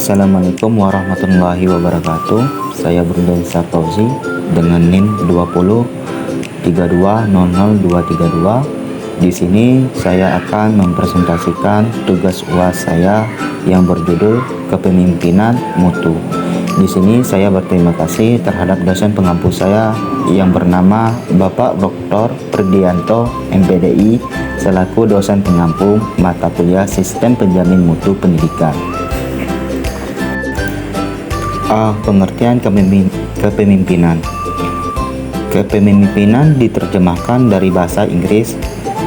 Assalamualaikum warahmatullahi wabarakatuh. Saya Brundan Fauzi dengan NIM 20 32 00 232. Di sini saya akan mempresentasikan tugas UAS saya yang berjudul Kepemimpinan Mutu. Di sini saya berterima kasih terhadap dosen pengampu saya yang bernama Bapak Dr. Perdianto MPDI selaku dosen pengampu mata kuliah Sistem Penjamin Mutu Pendidikan. Pengertian kepemimpinan. Kepemimpinan diterjemahkan dari bahasa Inggris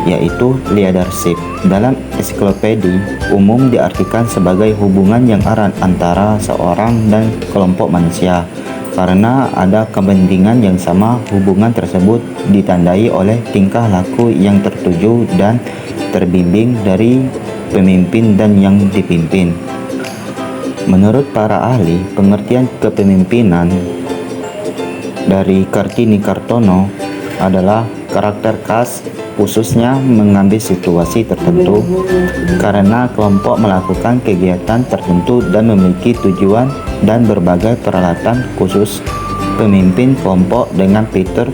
yaitu leadership. Dalam ensiklopedia umum diartikan sebagai hubungan yang erat antara seorang dan kelompok manusia. Karena ada kepentingan yang sama, hubungan tersebut ditandai oleh tingkah laku yang tertuju dan terbimbing dari pemimpin dan yang dipimpin. Menurut para ahli, pengertian kepemimpinan dari Kartini Kartono adalah karakter khas khususnya mengambil situasi tertentu karena kelompok melakukan kegiatan tertentu dan memiliki tujuan dan berbagai peralatan khusus. Pemimpin kelompok dengan fitur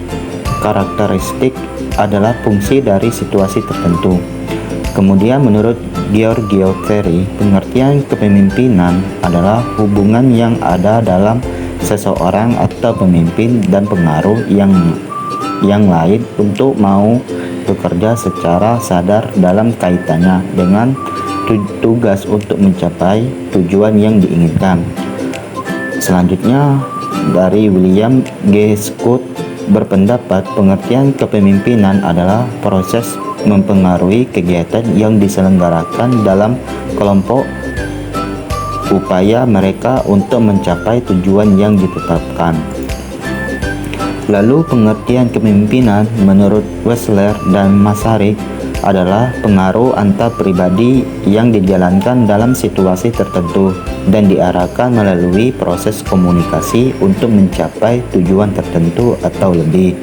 karakteristik adalah fungsi dari situasi tertentu. Kemudian menurut Giorgio Ferri, pengertian kepemimpinan adalah hubungan yang ada dalam seseorang atau pemimpin dan pengaruh yang lain untuk mau bekerja secara sadar dalam kaitannya dengan tugas untuk mencapai tujuan yang diinginkan. Selanjutnya dari William G. Scott berpendapat pengertian kepemimpinan adalah proses mempengaruhi kegiatan yang diselenggarakan dalam kelompok upaya mereka untuk mencapai tujuan yang ditetapkan. Lalu pengertian kepemimpinan menurut Wessler dan Masaryk adalah pengaruh antar pribadi yang dijalankan dalam situasi tertentu dan diarahkan melalui proses komunikasi untuk mencapai tujuan tertentu atau lebih.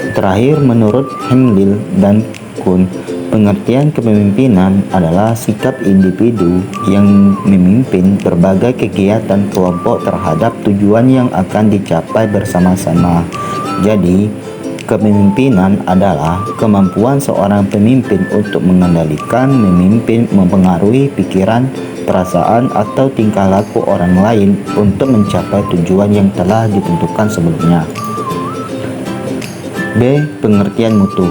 Terakhir, menurut Hemlin dan Kuhn, pengertian kepemimpinan adalah sikap individu yang memimpin berbagai kegiatan kelompok terhadap tujuan yang akan dicapai bersama-sama. Jadi, kepemimpinan adalah kemampuan seorang pemimpin untuk mengendalikan, memimpin, mempengaruhi pikiran, perasaan, atau tingkah laku orang lain untuk mencapai tujuan yang telah ditentukan sebelumnya. B. Pengertian mutu.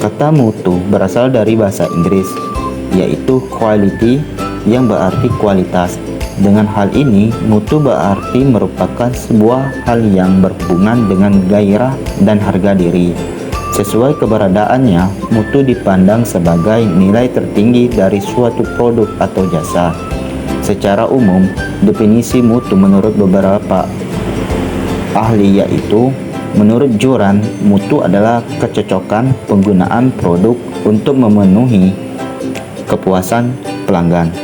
Kata mutu berasal dari bahasa Inggris, yaitu quality yang berarti kualitas. Dengan hal ini, mutu berarti merupakan sebuah hal yang berhubungan dengan gairah dan harga diri. Sesuai keberadaannya, mutu dipandang sebagai nilai tertinggi dari suatu produk atau jasa. Secara umum, definisi mutu menurut beberapa ahli yaitu menurut Juran, mutu adalah kecocokan penggunaan produk untuk memenuhi kepuasan pelanggan.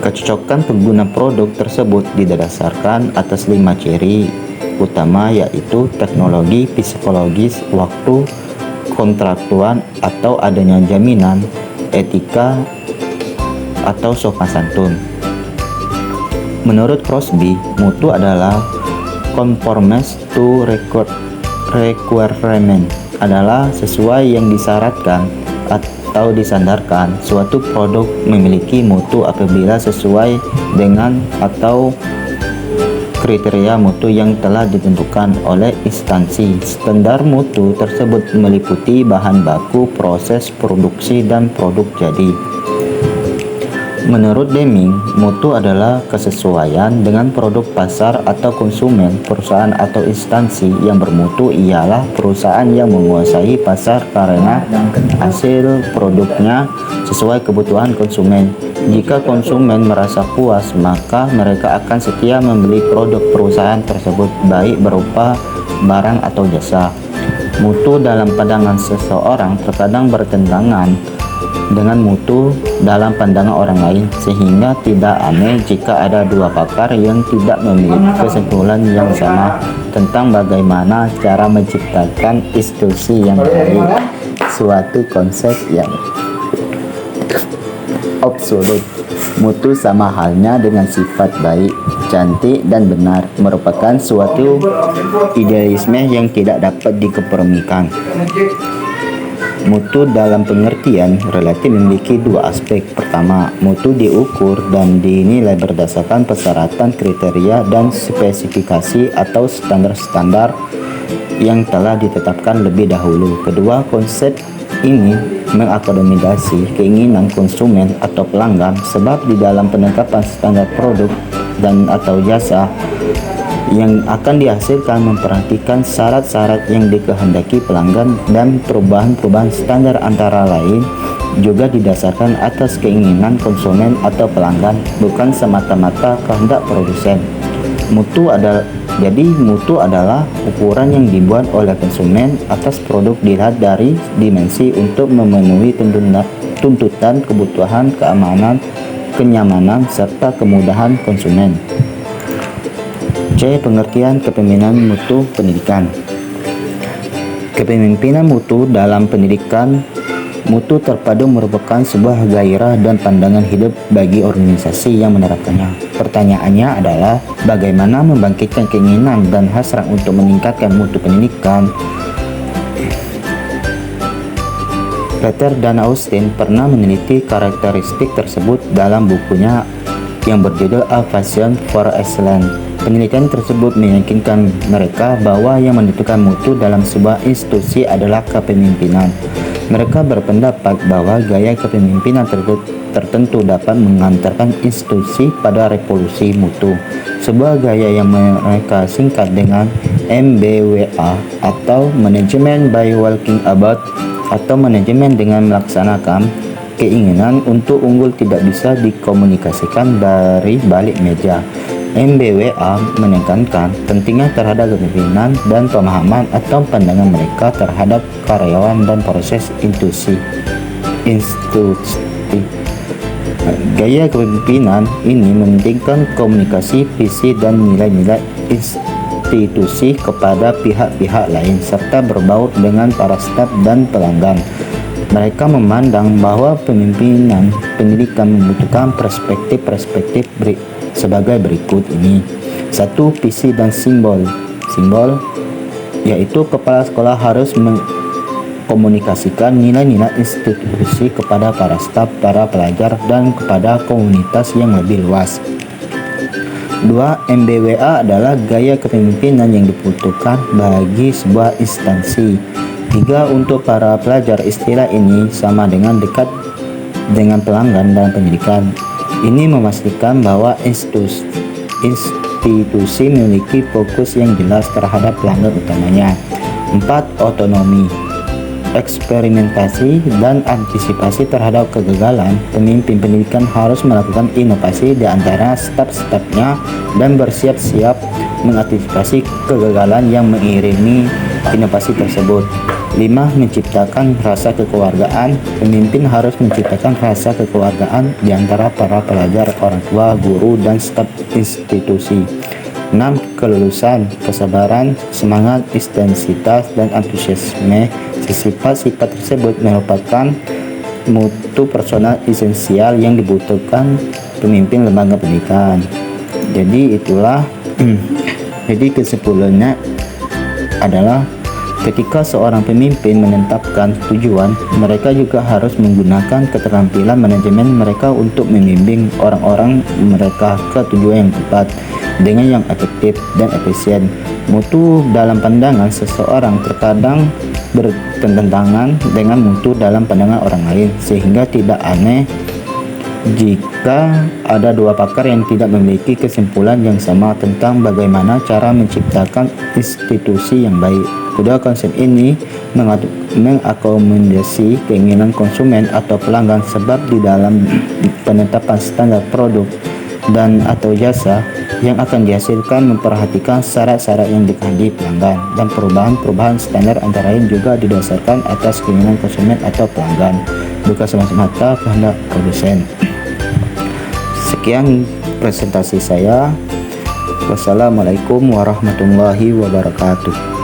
Kecocokan pengguna produk tersebut didasarkan atas 5 ciri utama yaitu teknologi, psikologis, waktu, kontraktual atau adanya jaminan, etika, atau sopan santun. Menurut Crosby, mutu adalah conformance to requirement adalah sesuai yang disyaratkan atau disandarkan. Suatu produk memiliki mutu apabila sesuai dengan atau kriteria mutu yang telah ditentukan oleh instansi. Standar mutu tersebut meliputi bahan baku, proses produksi, dan produk jadi. Menurut Deming, mutu adalah kesesuaian dengan produk pasar atau konsumen. Perusahaan atau instansi yang bermutu ialah perusahaan yang menguasai pasar karena hasil produknya sesuai kebutuhan konsumen. Jika konsumen merasa puas, maka mereka akan setia membeli produk perusahaan tersebut, baik berupa barang atau jasa. Mutu dalam pandangan seseorang terkadang bertentangan dengan mutu dalam pandangan orang lain, sehingga tidak aneh jika ada dua pakar yang tidak memiliki kesimpulan yang sama tentang bagaimana cara menciptakan institusi yang baik, suatu konsep yang absolut. Mutu sama halnya dengan sifat baik, cantik, dan benar, merupakan suatu idealisme yang tidak dapat dikompromikan. Mutu dalam pengertian relatif memiliki dua aspek. Pertama, mutu diukur dan dinilai berdasarkan persyaratan, kriteria, dan spesifikasi atau standar-standar yang telah ditetapkan lebih dahulu. Kedua, konsep ini mengakomodasi keinginan konsumen atau pelanggan, sebab di dalam penetapan standar produk dan atau jasa yang akan dihasilkan memperhatikan syarat-syarat yang dikehendaki pelanggan, dan perubahan-perubahan standar antara lain juga didasarkan atas keinginan konsumen atau pelanggan, bukan semata-mata kehendak produsen. Mutu adalah ukuran yang dibuat oleh konsumen atas produk dilihat dari dimensi untuk memenuhi tuntutan kebutuhan, keamanan, kenyamanan, serta kemudahan konsumen. C. Pengertian kepemimpinan mutu pendidikan. Kepemimpinan mutu dalam pendidikan mutu terpadu merupakan sebuah gairah dan pandangan hidup bagi organisasi yang menerapkannya. Pertanyaannya adalah bagaimana membangkitkan keinginan dan hasrat untuk meningkatkan mutu pendidikan. Peter dan Austin pernah meneliti karakteristik tersebut dalam bukunya yang berjudul A Vision for Excellence. Penelitian tersebut meyakinkan mereka bahwa yang menentukan mutu dalam sebuah institusi adalah kepemimpinan. Mereka berpendapat bahwa gaya kepemimpinan tertentu dapat mengantarkan institusi pada revolusi mutu. Sebuah gaya yang mereka singkat dengan MBWA atau Management by Walking About, atau manajemen dengan melaksanakan keinginan untuk unggul tidak bisa dikomunikasikan dari balik meja. MBWA menekankan pentingnya terhadap kepemimpinan dan pemahaman atau pandangan mereka terhadap karyawan dan proses institusi. Gaya kepemimpinan ini mementingkan komunikasi, visi, dan nilai-nilai institusi kepada pihak-pihak lain, serta berbaur dengan para staf dan pelanggan. Mereka memandang bahwa pemimpinan pendidikan membutuhkan perspektif-perspektif sebagai berikut ini. 1. Visi dan simbol. Simbol yaitu kepala sekolah harus mengkomunikasikan nilai-nilai institusi kepada para staf, para pelajar, dan kepada komunitas yang lebih luas. 2. MBWA adalah gaya kepemimpinan yang dibutuhkan bagi sebuah instansi. 3. Untuk para pelajar, istilah ini sama dengan dekat dengan pelanggan dan pendidikan. Ini memastikan bahwa institusi memiliki fokus yang jelas terhadap pelanggan utamanya. 4. Otonomi, eksperimentasi, dan antisipasi terhadap kegagalan. Pemimpin pendidikan harus melakukan inovasi di antara staf-stafnya dan bersiap-siap mengantisipasi kegagalan yang mengiringi inovasi tersebut. 5. Menciptakan rasa kekeluargaan. Pemimpin harus menciptakan rasa kekeluargaan di antara para pelajar, orang tua, guru, dan staf institusi. 6. Kelulusan, kesabaran, semangat, intensitas, dan antusiasme. Sifat-sifat tersebut merupakan mutu personal esensial yang dibutuhkan pemimpin lembaga pendidikan. Jadi itulah jadi kesimpulannya adalah ketika seorang pemimpin menetapkan tujuan, mereka juga harus menggunakan keterampilan manajemen mereka untuk membimbing orang-orang mereka ke tujuan yang tepat dengan yang efektif dan efisien. Mutu dalam pandangan seseorang terkadang bertentangan dengan mutu dalam pandangan orang lain, sehingga tidak aneh jika ada dua pakar yang tidak memiliki kesimpulan yang sama tentang bagaimana cara menciptakan institusi yang baik. Kedua konsep ini mengakomodasi keinginan konsumen atau pelanggan, sebab di dalam penetapan standar produk dan atau jasa yang akan dihasilkan memperhatikan syarat-syarat yang dikehendaki pelanggan, dan perubahan-perubahan standar antara lain juga didasarkan atas keinginan konsumen atau pelanggan, bukan semata-mata kehendak produsen. Sekian presentasi saya. Wassalamualaikum warahmatullahi wabarakatuh.